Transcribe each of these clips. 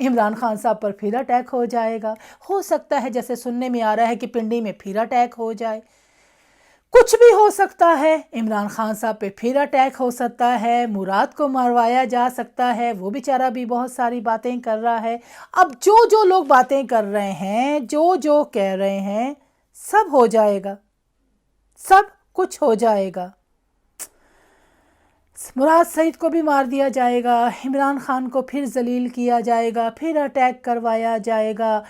عمران خان صاحب پر پھر اٹیک ہو جائے گا، ہو سکتا ہے جیسے سننے میں آ رہا ہے کہ پنڈی میں پھر اٹیک ہو جائے، کچھ بھی ہو سکتا ہے، عمران خان صاحب پہ پھر اٹیک ہو سکتا ہے، مراد کو مروایا جا سکتا ہے، وہ بیچارہ بھی بہت ساری باتیں کر رہا ہے۔ اب جو لوگ باتیں کر رہے ہیں، جو کہہ رہے ہیں، سب ہو جائے گا، سب کچھ ہو جائے گا۔ مراد سعید کو بھی مار دیا جائے گا، عمران خان کو پھر ذلیل کیا جائے گا، پھر اٹیک کروایا جائے گا۔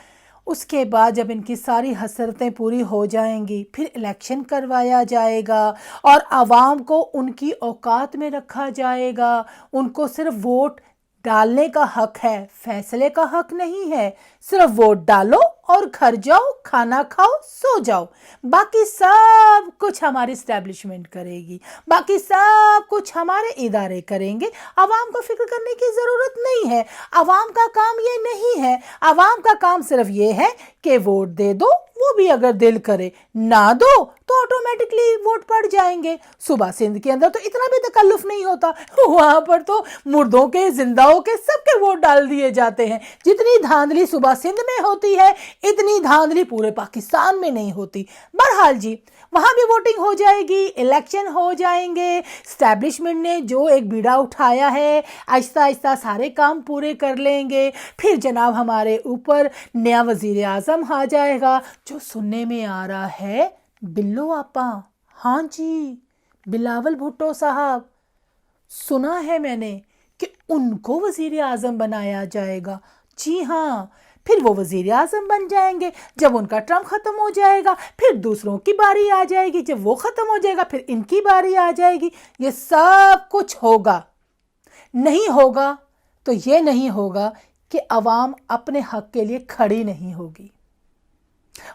اس کے بعد جب ان کی ساری حسرتیں پوری ہو جائیں گی، پھر الیکشن کروایا جائے گا اور عوام کو ان کی اوقات میں رکھا جائے گا۔ ان کو صرف ووٹ ڈالنے کا حق ہے، فیصلے کا حق نہیں ہے۔ صرف ووٹ ڈالو اور گھر جاؤ، کھانا کھاؤ، سو جاؤ، باقی سب کچھ ہماری اسٹیبلشمنٹ کرے گی، باقی سب کچھ ہمارے ادارے کریں گے۔ عوام کو فکر کرنے کی ضرورت نہیں ہے، عوام کا کام یہ نہیں ہے۔ عوام کا کام صرف یہ ہے کہ ووٹ دے دو، وہ بھی اگر دل کرے، نہ دو تو آٹومیٹکلی ووٹ پڑ جائیں گے۔ صوبہ سندھ کے اندر تو اتنا بھی تکلف نہیں ہوتا، وہاں پر تو مردوں کے، زندہوں کے، سب کے ووٹ ڈال دیے جاتے ہیں۔ جتنی دھاندلی صوبہ سندھ میں ہوتی ہے، اتنی دھاندلی پورے پاکستان میں نہیں ہوتی۔ بہرحال جی، وہاں بھی ووٹنگ ہو جائے گی، الیکشن ہو جائیں گے۔ اسٹیبلشمنٹ نے جو ایک بیڑا اٹھایا ہے، آہستہ آہستہ سارے کام پورے کر لیں گے۔ پھر جناب ہمارے اوپر نیا وزیر اعظم آ جائے گا، جو سننے میں آ رہا ہے بلو آپا، ہاں جی، بلاول بھٹو صاحب، سنا ہے میں نے کہ ان کو وزیر اعظم بنایا جائے گا۔ جی ہاں، پھر وہ وزیر اعظم بن جائیں گے۔ جب ان کا ٹرم ختم ہو جائے گا، پھر دوسروں کی باری آ جائے گی، جب وہ ختم ہو جائے گا پھر ان کی باری آ جائے گی۔ یہ سب کچھ ہوگا۔ نہیں ہوگا تو یہ نہیں ہوگا کہ عوام اپنے حق کے لیے کھڑی نہیں ہوگی،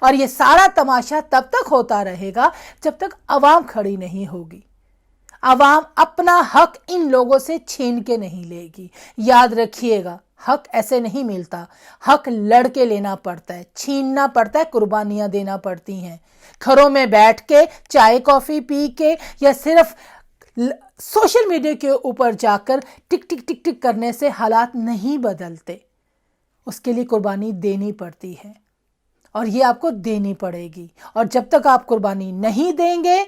اور یہ سارا تماشا تب تک ہوتا رہے گا جب تک عوام کھڑی نہیں ہوگی۔ عوام اپنا حق ان لوگوں سے چھین کے نہیں لے گی۔ یاد رکھیے گا، حق ایسے نہیں ملتا، حق لڑ کے لینا پڑتا ہے، چھیننا پڑتا ہے، قربانیاں دینا پڑتی ہیں۔ گھروں میں بیٹھ کے چائے کافی پی کے یا صرف سوشل میڈیا کے اوپر جا کر ٹک ٹک ٹک ٹک کرنے سے حالات نہیں بدلتے، اس کے لیے قربانی دینی پڑتی ہے، اور یہ آپ کو دینی پڑے گی۔ اور جب تک آپ قربانی نہیں دیں گے،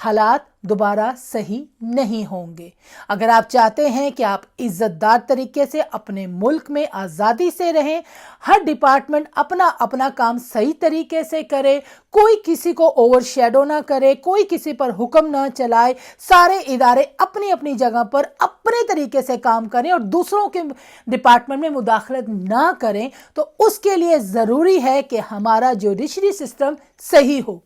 حالات دوبارہ صحیح نہیں ہوں گے۔ اگر آپ چاہتے ہیں کہ آپ عزت دار طریقے سے اپنے ملک میں آزادی سے رہیں، ہر ڈپارٹمنٹ اپنا اپنا کام صحیح طریقے سے کرے، کوئی کسی کو اوور شیڈو نہ کرے، کوئی کسی پر حکم نہ چلائے، سارے ادارے اپنی اپنی جگہ پر اپنے طریقے سے کام کریں اور دوسروں کے ڈپارٹمنٹ میں مداخلت نہ کریں، تو اس کے لیے ضروری ہے کہ ہمارا جوڈیشری سسٹم صحیح ہو۔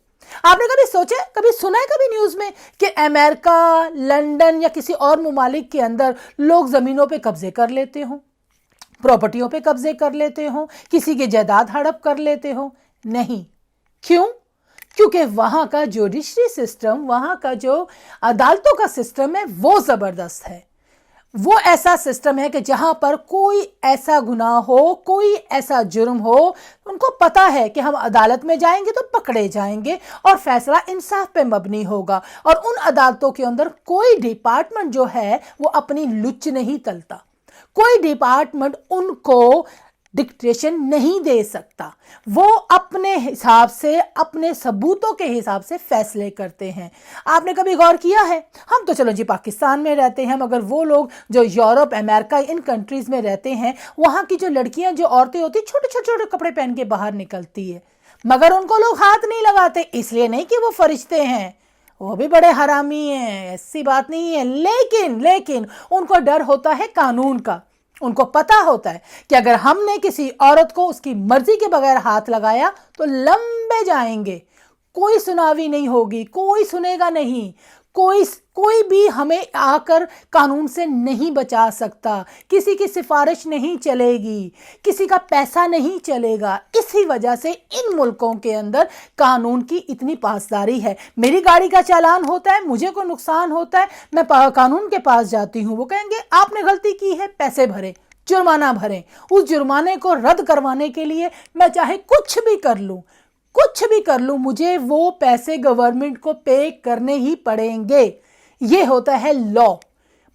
آپ نے کبھی سوچا، کبھی سنا ہے کبھی نیوز میں کہ امریکہ، لندن یا کسی اور ممالک کے اندر لوگ زمینوں پہ قبضے کر لیتے ہوں، پراپرٹیوں پہ قبضے کر لیتے ہوں، کسی کی جائیداد ہڑپ کر لیتے ہوں؟ نہیں۔ کیوں؟ کیونکہ وہاں کا جوڈیشری سسٹم، وہاں کا جو عدالتوں کا سسٹم ہے وہ زبردست ہے۔ وہ ایسا سسٹم ہے کہ جہاں پر کوئی ایسا گناہ ہو، کوئی ایسا جرم ہو، ان کو پتا ہے کہ ہم عدالت میں جائیں گے تو پکڑے جائیں گے اور فیصلہ انصاف پہ مبنی ہوگا، اور ان عدالتوں کے اندر کوئی ڈپارٹمنٹ جو ہے وہ اپنی لچ نہیں تلتا، کوئی ڈپارٹمنٹ ان کو ڈکٹیشن نہیں دے سکتا، وہ اپنے حساب سے، اپنے ثبوتوں کے حساب سے فیصلے کرتے ہیں۔ آپ نے کبھی غور کیا ہے، ہم تو چلو جی پاکستان میں رہتے ہیں، مگر وہ لوگ جو یورپ، امریکہ، ان کنٹریز میں رہتے ہیں، وہاں کی جو لڑکیاں، جو عورتیں ہوتی ہیں، چھوٹے چھوٹے چھوٹے کپڑے پہن کے باہر نکلتی ہے، مگر ان کو لوگ ہاتھ نہیں لگاتے، اس لیے نہیں کہ وہ فرشتے ہیں، وہ بھی بڑے حرامی ہیں، ایسی بات نہیں ہے، لیکن ان کو ڈر ہوتا ہے قانون کا۔ ان کو پتا ہوتا ہے کہ اگر ہم نے کسی عورت کو اس کی مرضی کے بغیر ہاتھ لگایا تو لمبے جائیں گے، کوئی سناوی نہیں ہوگی، کوئی سنے گا نہیں، کوئی بھی ہمیں آ کر قانون سے نہیں بچا سکتا، کسی کی سفارش نہیں چلے گی، کسی کا پیسہ نہیں چلے گا۔ اسی وجہ سے ان ملکوں کے اندر قانون کی اتنی پاسداری ہے۔ میری گاڑی کا چالان ہوتا ہے، مجھے کوئی نقصان ہوتا ہے، میں قانون کے پاس جاتی ہوں، وہ کہیں گے آپ نے غلطی کی ہے، پیسے بھرے، جرمانہ بھریں۔ اس جرمانے کو رد کروانے کے لیے میں چاہے کچھ بھی کر لوں، مجھے وہ پیسے گورنمنٹ کو پے کرنے ہی پڑیں گے۔ یہ ہوتا ہے لا۔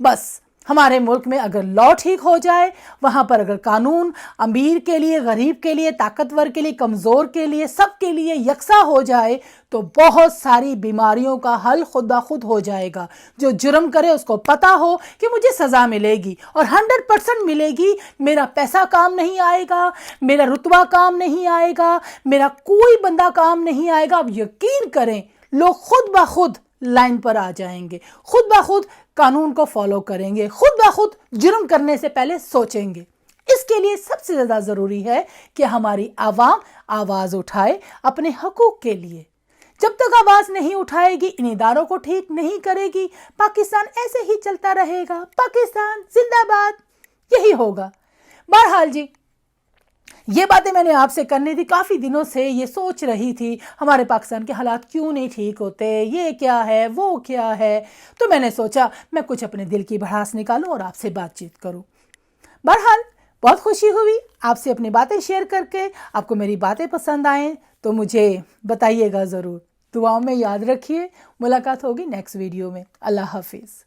بس ہمارے ملک میں اگر لا ٹھیک ہو جائے، وہاں پر اگر قانون امیر کے لیے، غریب کے لیے، طاقتور کے لیے، کمزور کے لیے، سب کے لیے یکساں ہو جائے تو بہت ساری بیماریوں کا حل خود بخود ہو جائے گا۔ جو جرم کرے اس کو پتا ہو کہ مجھے سزا ملے گی اور 100% ملے گی، میرا پیسہ کام نہیں آئے گا، میرا رتبہ کام نہیں آئے گا، میرا کوئی بندہ کام نہیں آئے گا۔ اب یقین کریں لوگ خود بخود لائن پر آ جائیں گے، خود بخود قانون کو فالو کریں گے، خود بخود جرم کرنے سے پہلے سوچیں گے۔ اس کے لیے سب سے زیادہ ضروری ہے کہ ہماری عوام آواز اٹھائے اپنے حقوق کے لیے۔ جب تک آواز نہیں اٹھائے گی، ان اداروں کو ٹھیک نہیں کرے گی، پاکستان ایسے ہی چلتا رہے گا۔ پاکستان زندہ باد، یہی ہوگا۔ بہرحال جی، یہ باتیں میں نے آپ سے کرنی تھی، کافی دنوں سے یہ سوچ رہی تھی ہمارے پاکستان کے حالات کیوں نہیں ٹھیک ہوتے، یہ کیا ہے، وہ کیا ہے، تو میں نے سوچا میں کچھ اپنے دل کی بھڑاس نکالوں اور آپ سے بات چیت کروں۔ بہرحال بہت خوشی ہوئی آپ سے اپنی باتیں شیئر کر کے۔ آپ کو میری باتیں پسند آئیں تو مجھے بتائیے گا ضرور۔ دعاؤں میں یاد رکھیے۔ ملاقات ہوگی نیکسٹ ویڈیو میں۔ اللہ حافظ۔